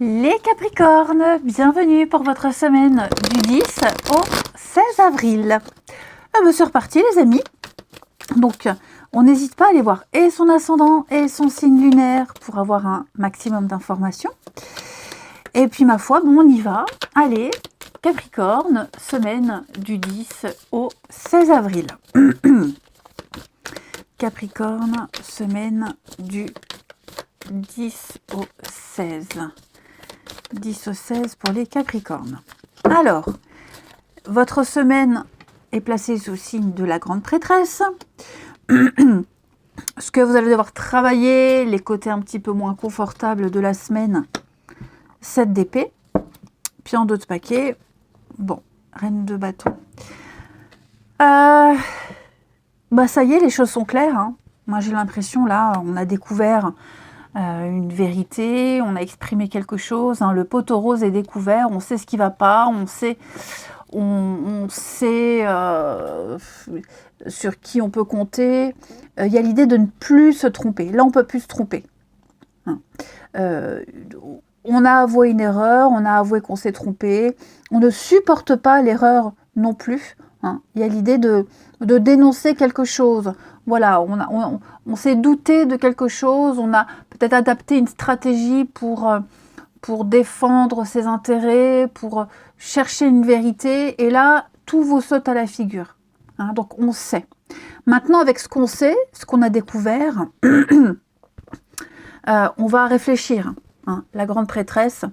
Les Capricornes, bienvenue pour votre semaine du 10 au 16 avril. C'est reparti les amis. Donc, on n'hésite pas à aller voir et son ascendant et son signe lunaire pour avoir un maximum d'informations. Et puis, ma foi, bon, on y va. Allez, Capricorne, semaine du 10 au 16 avril. Capricorne, semaine du 10 au 16. 10 au 16 pour les Capricornes. Alors, votre semaine est placée sous signe de la grande prêtresse. Ce que vous allez devoir travailler, les côtés un petit peu moins confortables de la semaine, 7 d'épée. Puis en dos de paquet, bon, reine de bâton. Ça y est, les choses sont claires. Hein. Moi, j'ai l'impression, là, on a découvert une vérité, on a exprimé quelque chose, hein, le poteau rose est découvert, on sait ce qui ne va pas, on sait sur qui on peut compter. Il y a l'idée de ne plus se tromper. Là, on ne peut plus se tromper. Hein. On a avoué une erreur, on a avoué qu'on s'est trompé, on ne supporte pas l'erreur non plus. Hein. Il y a l'idée de dénoncer quelque chose. Voilà, on s'est douté de quelque chose, on a peut-être adapté une stratégie pour défendre ses intérêts, pour chercher une vérité, et là, tout vous saute à la figure. Hein, donc, on sait. Maintenant, avec ce qu'on sait, ce qu'on a découvert, on va réfléchir. Hein. La grande prêtresse,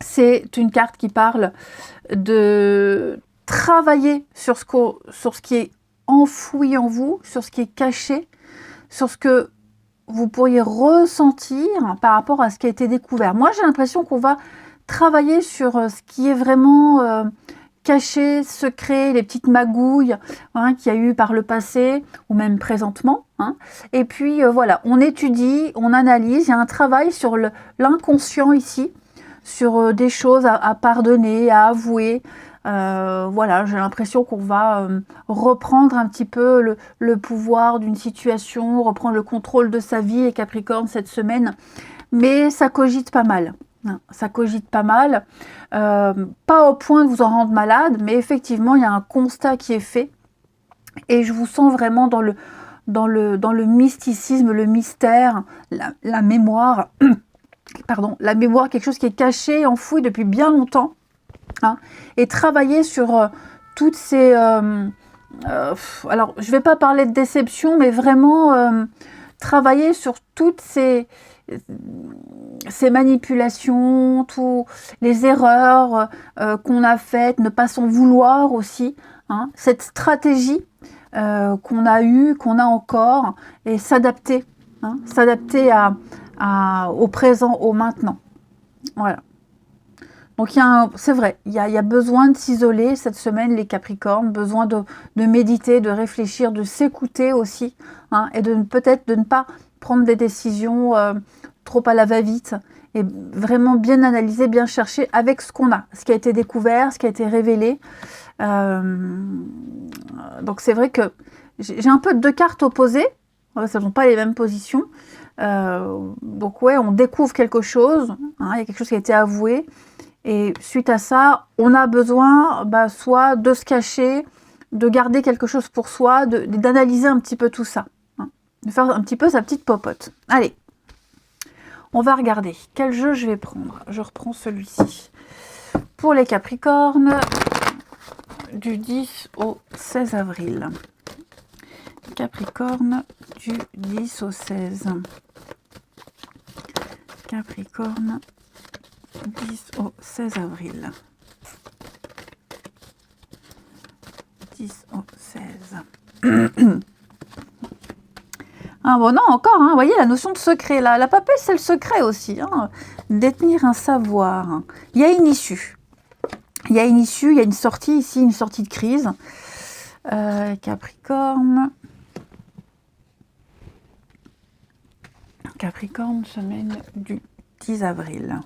c'est une carte qui parle de travailler sur ce qui est enfoui en vous, sur ce qui est caché, sur ce que vous pourriez ressentir par rapport à ce qui a été découvert. Moi, j'ai l'impression qu'on va travailler sur ce qui est vraiment caché, secret, les petites magouilles qu'il y a eu par le passé ou même présentement. Hein. Et puis, voilà, on étudie, on analyse. Il y a un travail sur l'inconscient ici, sur des choses à pardonner, à avouer. Voilà, j'ai l'impression qu'on va reprendre un petit peu le pouvoir d'une situation, reprendre le contrôle de sa vie, les Capricornes, cette semaine. Mais ça cogite pas mal. Hein, ça cogite pas mal. Pas au point de vous en rendre malade, mais effectivement, il y a un constat qui est fait. Et je vous sens vraiment dans le mysticisme, le mystère, la mémoire. Pardon, la mémoire, quelque chose qui est caché, enfoui depuis bien longtemps. Hein, et travailler sur toutes ces... alors, je ne vais pas parler de déception, mais vraiment travailler sur toutes ces manipulations, toutes les erreurs qu'on a faites, ne pas s'en vouloir aussi. Hein, cette stratégie qu'on a eue, qu'on a encore, et s'adapter. Hein, s'adapter au présent, au maintenant. Voilà. Donc, c'est vrai, il y a besoin de s'isoler cette semaine, les Capricornes, besoin de méditer, de réfléchir, de s'écouter aussi, hein, et peut-être de ne pas prendre des décisions trop à la va-vite, et vraiment bien analyser, bien chercher avec ce qu'on a, ce qui a été découvert, ce qui a été révélé. Donc, c'est vrai que j'ai un peu deux cartes opposées, ça ne sont pas les mêmes positions. Donc, ouais, on découvre quelque chose, hein, il y a quelque chose qui a été avoué. Et suite à ça, on a besoin soit de se cacher, de garder quelque chose pour soi, d'analyser un petit peu tout ça. Hein, de faire un petit peu sa petite popote. Allez, on va regarder. Quel jeu je vais prendre? Je reprends celui-ci. Pour les Capricornes, du 10 au 16 avril. Capricorne, du 10 au 16. Capricorne, 10 au 16 avril. 10 au 16. Ah bon, non, encore, hein, vous voyez la notion de secret. La papesse, c'est le secret aussi. Hein, détenir un savoir. Il y a une issue. Il y a une issue, il y a une sortie ici, une sortie de crise. Capricorne. Capricorne, semaine du 10 avril.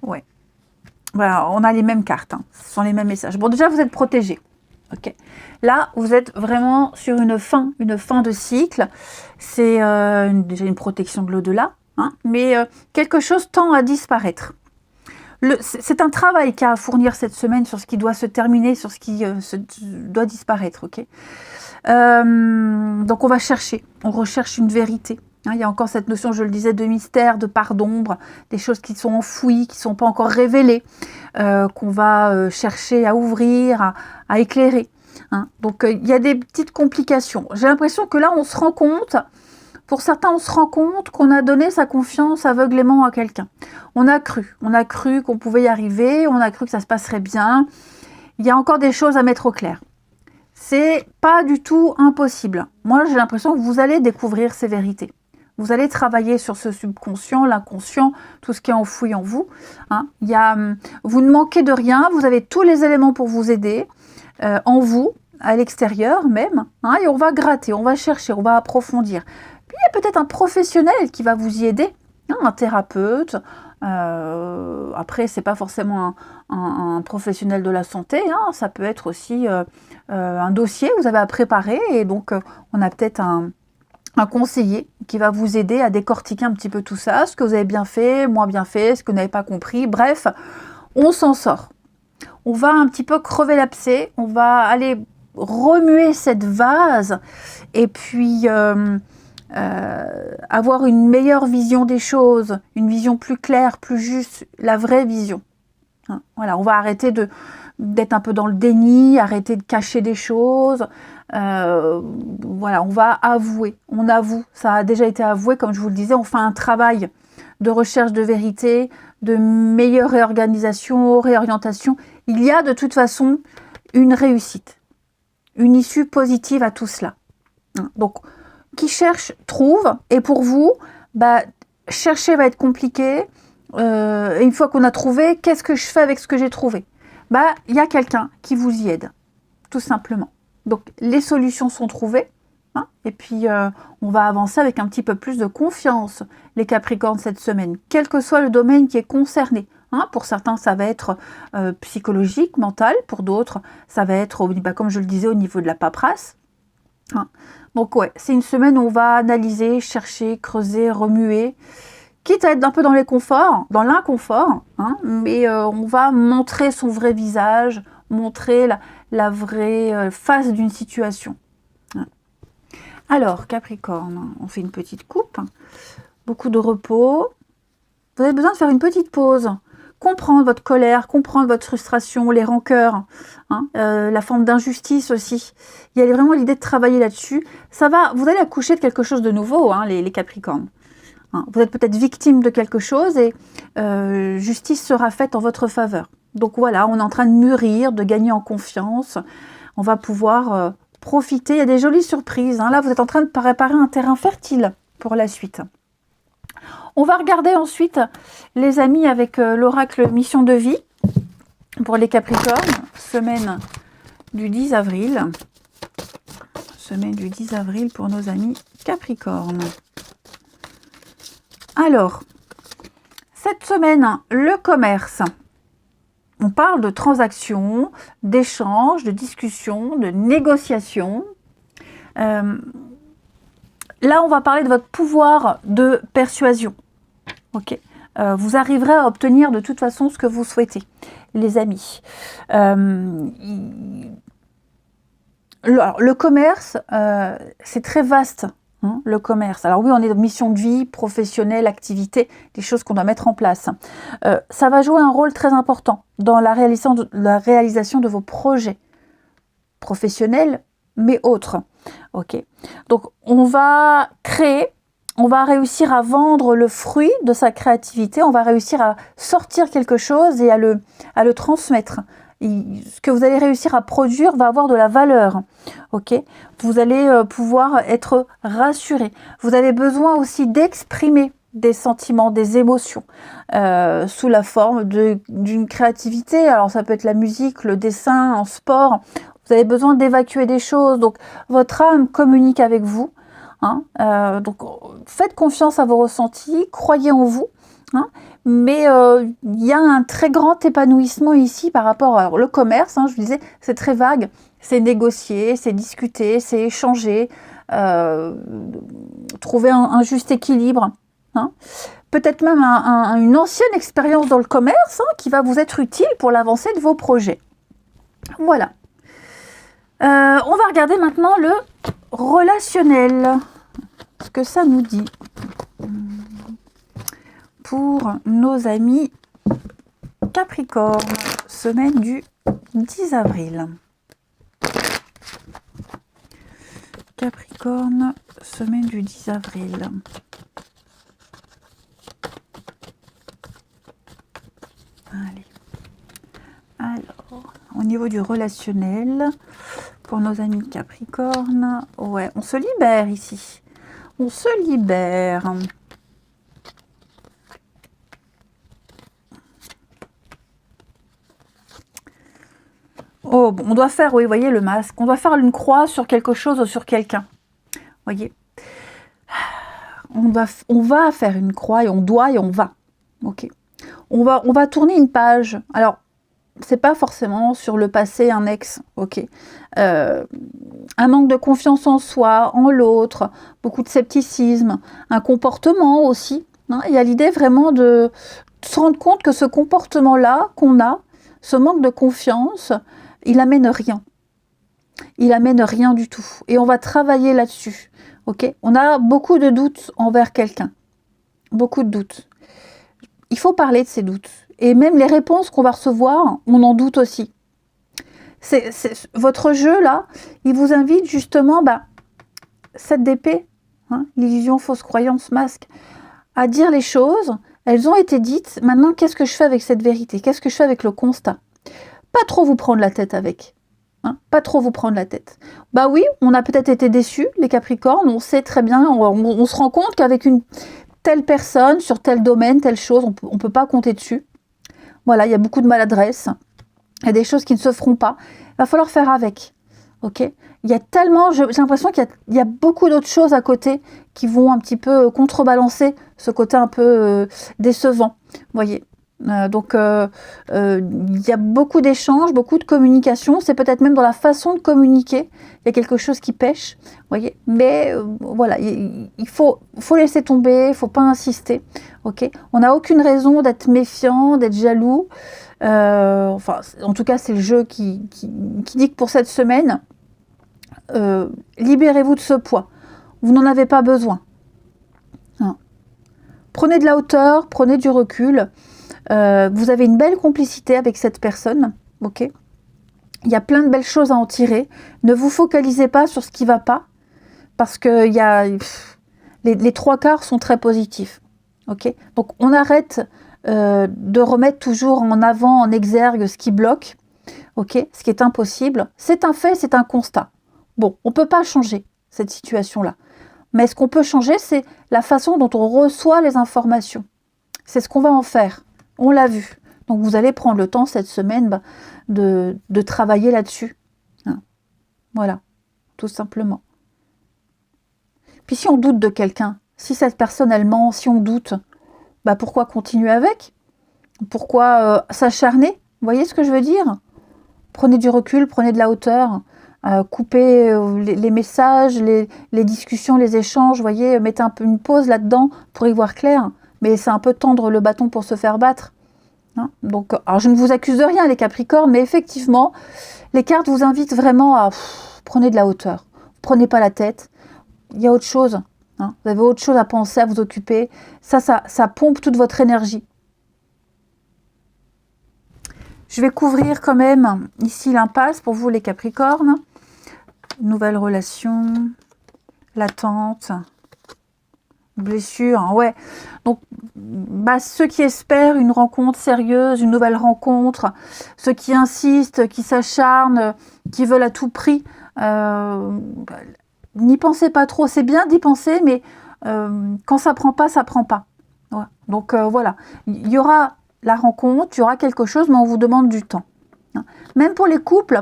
Ouais. Voilà, on a les mêmes cartes, hein. Ce sont les mêmes messages. Bon, déjà, vous êtes protégés. Ok. Là, vous êtes vraiment sur une fin de cycle. C'est déjà une protection de l'au-delà, hein, mais quelque chose tend à disparaître. C'est un travail qu'a à fournir cette semaine sur ce qui doit se terminer, sur ce qui doit disparaître. Ok. Donc on va chercher, on recherche une vérité. Hein, il y a encore cette notion, je le disais, de mystère, de part d'ombre, des choses qui sont enfouies, qui ne sont pas encore révélées, qu'on va chercher à ouvrir, à éclairer. Hein. Donc il y a des petites complications. J'ai l'impression que là, on se rend compte, pour certains, on se rend compte qu'on a donné sa confiance aveuglément à quelqu'un. On a cru qu'on pouvait y arriver, on a cru que ça se passerait bien. Il y a encore des choses à mettre au clair. C'est pas du tout impossible. Moi, j'ai l'impression que vous allez découvrir ces vérités. Vous allez travailler sur ce subconscient, l'inconscient, tout ce qui est enfoui en vous. Hein. Vous ne manquez de rien, vous avez tous les éléments pour vous aider, en vous, à l'extérieur même. Hein, et on va gratter, on va chercher, on va approfondir. Puis il y a peut-être un professionnel qui va vous y aider, hein, un thérapeute. Après, c'est pas forcément un professionnel de la santé, hein, ça peut être aussi un dossier que vous avez à préparer. Et donc, on a peut-être un conseiller qui va vous aider à décortiquer un petit peu tout ça, ce que vous avez bien fait, moins bien fait, ce que vous n'avez pas compris. Bref, on s'en sort. On va un petit peu crever l'abcès, on va aller remuer cette vase et puis avoir une meilleure vision des choses, une vision plus claire, plus juste, la vraie vision. Hein, voilà, on va arrêter d'être un peu dans le déni, arrêter de cacher des choses. Voilà, on va avouer, on avoue, ça a déjà été avoué, comme je vous le disais, on fait un travail de recherche de vérité, de meilleure réorganisation, réorientation. Il y a de toute façon une réussite, une issue positive à tout cela. Donc, qui cherche, trouve, et pour vous, chercher va être compliqué. Et une fois qu'on a trouvé, qu'est-ce que je fais avec ce que j'ai trouvé? Il y a quelqu'un qui vous y aide, tout simplement. Donc, les solutions sont trouvées, hein, et puis on va avancer avec un petit peu plus de confiance, les Capricornes, cette semaine, quel que soit le domaine qui est concerné. Hein. Pour certains, ça va être psychologique, mental, pour d'autres, ça va être, comme je le disais, au niveau de la paperasse. Hein. Donc, ouais, c'est une semaine où on va analyser, chercher, creuser, remuer, quitte à être un peu dans l'inconfort, hein, mais on va montrer son vrai visage, montrer la vraie face d'une situation. Alors, Capricorne, on fait une petite coupe, beaucoup de repos. Vous avez besoin de faire une petite pause, comprendre votre colère, comprendre votre frustration, les rancœurs, hein, la forme d'injustice aussi. Il y a vraiment l'idée de travailler là-dessus. Vous allez accoucher de quelque chose de nouveau, hein, les Capricornes. Hein, vous êtes peut-être victime de quelque chose et justice sera faite en votre faveur. Donc voilà, on est en train de mûrir, de gagner en confiance. On va pouvoir profiter. Il y a des jolies surprises. Hein. Là, vous êtes en train de préparer un terrain fertile pour la suite. On va regarder ensuite, les amis, avec l'oracle Mission de vie pour les Capricornes, semaine du 10 avril. Semaine du 10 avril pour nos amis Capricornes. Alors, cette semaine, le commerce. On parle de transactions, d'échanges, de discussions, de négociations. Là, on va parler de votre pouvoir de persuasion. Ok. Vous arriverez à obtenir de toute façon ce que vous souhaitez, les amis. Le commerce, c'est très vaste. Hein, le commerce. Alors oui, on est dans mission de vie, professionnelle, activité, des choses qu'on doit mettre en place. Ça va jouer un rôle très important dans la réalisation de vos projets professionnels, mais autres. Ok. Donc, on va créer, on va réussir à vendre le fruit de sa créativité, on va réussir à sortir quelque chose et à le transmettre. Ce que vous allez réussir à produire va avoir de la valeur. Ok, vous allez pouvoir être rassuré. Vous avez besoin aussi d'exprimer des sentiments, des émotions sous la forme d'une créativité. Alors ça peut être la musique, le dessin, en sport. Vous avez besoin d'évacuer des choses. Donc votre âme communique avec vous. Hein, donc faites confiance à vos ressentis, croyez en vous. Hein, mais il y a un très grand épanouissement ici par rapport au commerce. Hein, je vous disais, c'est très vague. c'est négocier, c'est discuter, c'est échanger, trouver un juste équilibre. Hein. Peut-être même une ancienne expérience dans le commerce qui va vous être utile pour l'avancée de vos projets. Voilà. On va regarder maintenant le relationnel. Ce que ça nous dit pour nos amis Capricorne, semaine du 10 avril. Capricorne, semaine du 10 avril. Allez. Alors, au niveau du relationnel, pour nos amis Capricorne, ouais, on se libère ici. On se libère. Oh, bon, on doit faire, oui, vous voyez le masque. On doit faire une croix sur quelque chose ou sur quelqu'un. Voyez. On va faire une croix et on doit et on va. Ok. On va tourner une page. Alors, c'est pas forcément sur le passé, un ex. Ok. Un manque de confiance en soi, en l'autre, beaucoup de scepticisme, un comportement aussi. Hein. Il y a l'idée vraiment de se rendre compte que ce comportement-là qu'on a, ce manque de confiance, il amène rien. Il amène rien du tout. Et on va travailler là-dessus. Ok. On a beaucoup de doutes envers quelqu'un. Beaucoup de doutes. Il faut parler de ces doutes. Et même les réponses qu'on va recevoir, on en doute aussi. Votre jeu, là, il vous invite justement, cette d'épée, l'illusion, fausse croyance, masque, à dire les choses. Elles ont été dites. Maintenant, qu'est-ce que je fais avec cette vérité? Qu'est-ce que je fais avec le constat? Pas trop vous prendre la tête avec. Pas trop vous prendre la tête. Bah oui, on a peut-être été déçus, les Capricornes. On sait très bien, on se rend compte qu'avec une telle personne, sur tel domaine, telle chose, on peut pas compter dessus. Voilà, il y a beaucoup de maladresse. Il y a des choses qui ne se feront pas. Il va falloir faire avec. Ok. Il y a tellement, j'ai l'impression qu'il y a beaucoup d'autres choses à côté qui vont un petit peu contrebalancer ce côté un peu décevant. Vous voyez. Donc, il y a beaucoup d'échanges, beaucoup de communication. C'est peut-être même dans la façon de communiquer. Il y a quelque chose qui pêche. Vous voyez. Mais voilà, il faut laisser tomber. Il ne faut pas insister. Ok. On n'a aucune raison d'être méfiant, d'être jaloux. Enfin, en tout cas, c'est le jeu qui dit que pour cette semaine, libérez-vous de ce poids. Vous n'en avez pas besoin. Hein. Prenez de la hauteur, prenez du recul. Vous avez une belle complicité avec cette personne. Ok. Il y a plein de belles choses à en tirer. Ne vous focalisez pas sur ce qui ne va pas, parce que les trois quarts sont très positifs. Ok. Donc, on arrête de remettre toujours en avant, en exergue ce qui bloque, ok, ce qui est impossible. C'est un fait, c'est un constat. Bon, on ne peut pas changer cette situation-là. Mais ce qu'on peut changer, c'est la façon dont on reçoit les informations. C'est ce qu'on va en faire. On l'a vu. Donc, vous allez prendre le temps cette semaine de travailler là-dessus. Hein. Voilà, tout simplement. Puis si on doute de quelqu'un, si cette personne, elle ment, si on doute, pourquoi continuer avec? Pourquoi s'acharner? Vous voyez ce que je veux dire? Prenez du recul, prenez de la hauteur, coupez les messages, les discussions, les échanges, vous voyez, mettez un peu une pause là-dedans pour y voir clair. Mais c'est un peu tendre le bâton pour se faire battre. Hein. Donc, alors je ne vous accuse de rien, les Capricornes, mais effectivement, les cartes vous invitent vraiment à prenez de la hauteur. Prenez pas la tête. Il y a autre chose. Hein. Vous avez autre chose à penser, à vous occuper. Ça pompe toute votre énergie. Je vais couvrir quand même ici l'impasse pour vous, les Capricornes. Nouvelle relation, l'attente, blessure, hein, ouais. Donc, ceux qui espèrent une rencontre sérieuse, une nouvelle rencontre, ceux qui insistent, qui s'acharnent, qui veulent à tout prix, n'y pensez pas trop. C'est bien d'y penser, mais quand ça prend pas, ça prend pas. Ouais. Donc voilà, il y aura la rencontre, il y aura quelque chose, mais on vous demande du temps. Même pour les couples,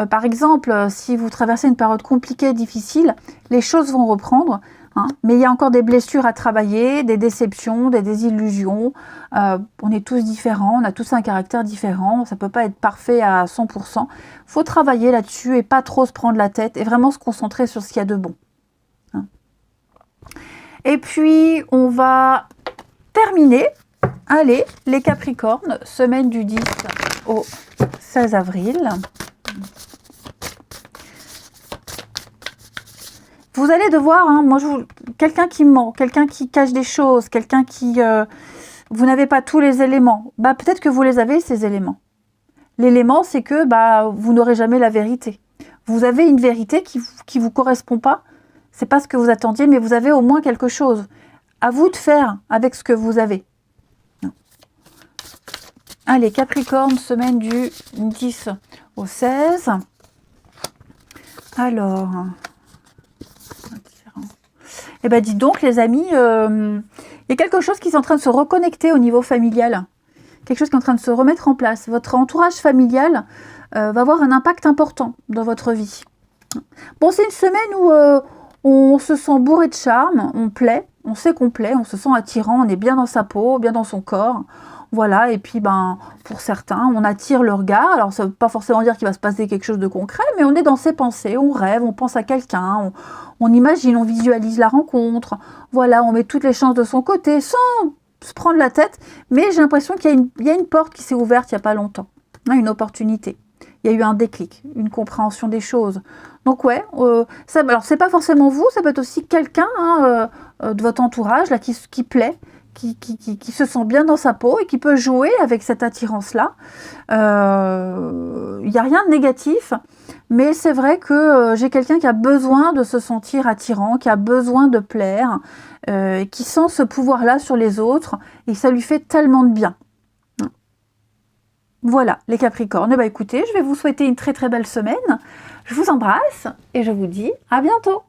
par exemple, si vous traversez une période compliquée, difficile, les choses vont reprendre, hein, mais il y a encore des blessures à travailler, des déceptions, des désillusions. On est tous différents, on a tous un caractère différent, ça ne peut pas être parfait à 100%. Il faut travailler là-dessus et pas trop se prendre la tête et vraiment se concentrer sur ce qu'il y a de bon. Hein. Et puis, on va terminer. Allez, les Capricornes, semaine du 10 au 16 avril. Vous allez devoir, hein, quelqu'un qui ment, quelqu'un qui cache des choses, quelqu'un qui... vous n'avez pas tous les éléments. Bah, peut-être que vous les avez, ces éléments. L'élément, c'est que vous n'aurez jamais la vérité. Vous avez une vérité qui vous correspond pas. C'est pas ce que vous attendiez, mais vous avez au moins quelque chose. À vous de faire avec ce que vous avez. Allez, Capricorne, semaine du 10 au 16. Alors, eh ben dis donc les amis, il y a quelque chose qui est en train de se reconnecter au niveau familial. Quelque chose qui est en train de se remettre en place. Votre entourage familial va avoir un impact important dans votre vie. Bon, c'est une semaine où on se sent bourré de charme, on plaît, on sait qu'on plaît, on se sent attirant, on est bien dans sa peau, bien dans son corps. Voilà, et puis pour certains, on attire le regard. Alors ça ne veut pas forcément dire qu'il va se passer quelque chose de concret, mais on est dans ses pensées, on rêve, on pense à quelqu'un, on imagine, on visualise la rencontre. Voilà, on met toutes les chances de son côté sans se prendre la tête, mais j'ai l'impression qu'il y a une porte qui s'est ouverte il n'y a pas longtemps, hein, une opportunité. Il y a eu un déclic, une compréhension des choses. Donc ouais, alors c'est pas forcément vous, ça peut être aussi quelqu'un de votre entourage là qui plaît, qui se sent bien dans sa peau et qui peut jouer avec cette attirance-là. Il n'y a rien de négatif, mais c'est vrai que j'ai quelqu'un qui a besoin de se sentir attirant, qui a besoin de plaire, qui sent ce pouvoir-là sur les autres, et ça lui fait tellement de bien. Voilà, les Capricornes. Écoutez, je vais vous souhaiter une très très belle semaine. Je vous embrasse et je vous dis à bientôt.